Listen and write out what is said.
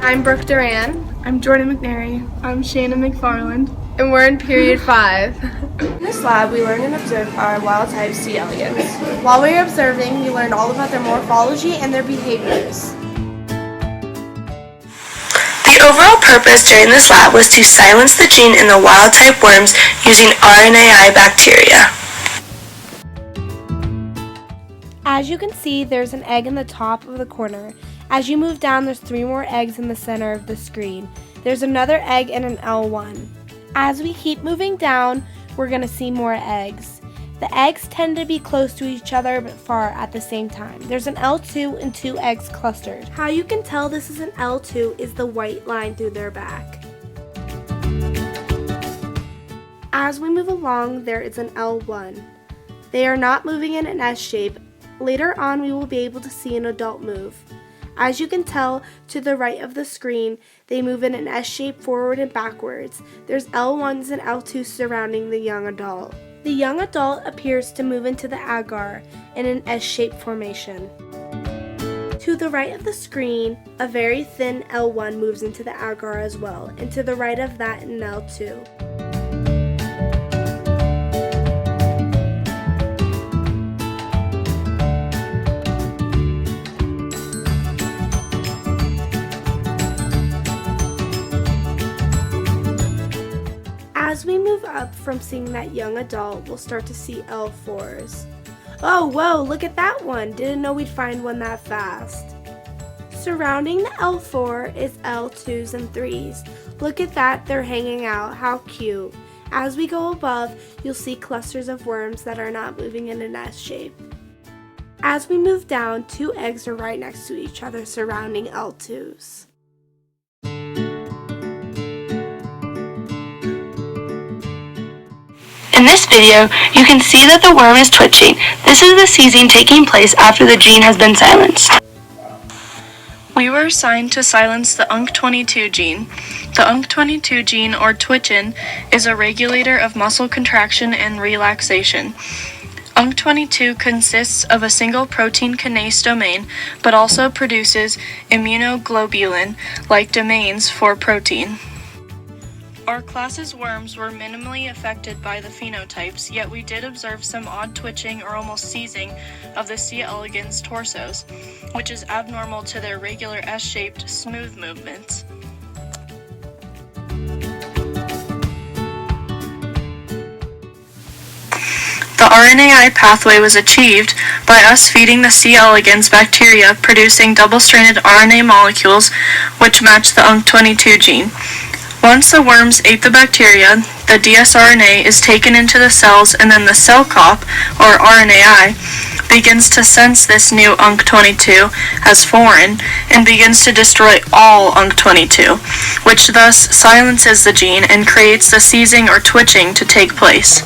I'm Brooke Duran. I'm Jordan McNary. I'm Shannon McFarland. And we're in period 5. In this lab, we learn and observe our wild type C. elegans. While we were observing, we learned all about their morphology and their behaviors. The overall purpose during this lab was to silence the gene in the wild type worms using RNAi bacteria. As you can see, there's an egg in the top of the corner. As you move down, there's 3 more eggs in the center of the screen. There's another egg in an L1. As we keep moving down, we're going to see more eggs. The eggs tend to be close to each other but far at the same time. There's an L2 and 2 eggs clustered. How you can tell this is an L2 is the white line through their back. As we move along, there is an L1. They are not moving in an S shape. Later on, we will be able to see an adult move. As you can tell, to the right of the screen, they move in an S shape forward and backwards. There's L1s and L2s surrounding the young adult. The young adult appears to move into the agar in an S-shaped formation. To the right of the screen, a very thin L1 moves into the agar as well, and to the right of that, an L2. As we move up from seeing that young adult, we'll start to see L4s. Oh, whoa, look at that one. Didn't know we'd find one that fast. Surrounding the L4 is L2s and 3s. Look at that, they're hanging out. How cute. As we go above, you'll see clusters of worms that are not moving in an S shape. As we move down, 2 eggs are right next to each other surrounding L2s. In this video, you can see that the worm is twitching. This is the seizing taking place after the gene has been silenced. We were assigned to silence the UNC22 gene. The UNC22 gene, or twitchin, is a regulator of muscle contraction and relaxation. UNC22 consists of a single protein kinase domain, but also produces immunoglobulin-like domains for protein. Our class's worms were minimally affected by the phenotypes, yet we did observe some odd twitching or almost seizing of the C. elegans torsos, which is abnormal to their regular S-shaped, smooth movements. The RNAi pathway was achieved by us feeding the C. elegans bacteria, producing double-stranded RNA molecules which match the UNC22 gene. Once the worms ate the bacteria, the dsRNA is taken into the cells, and then the cell cop, or RNAi, begins to sense this new UNC22 as foreign and begins to destroy all UNC22, which thus silences the gene and creates the seizing or twitching to take place.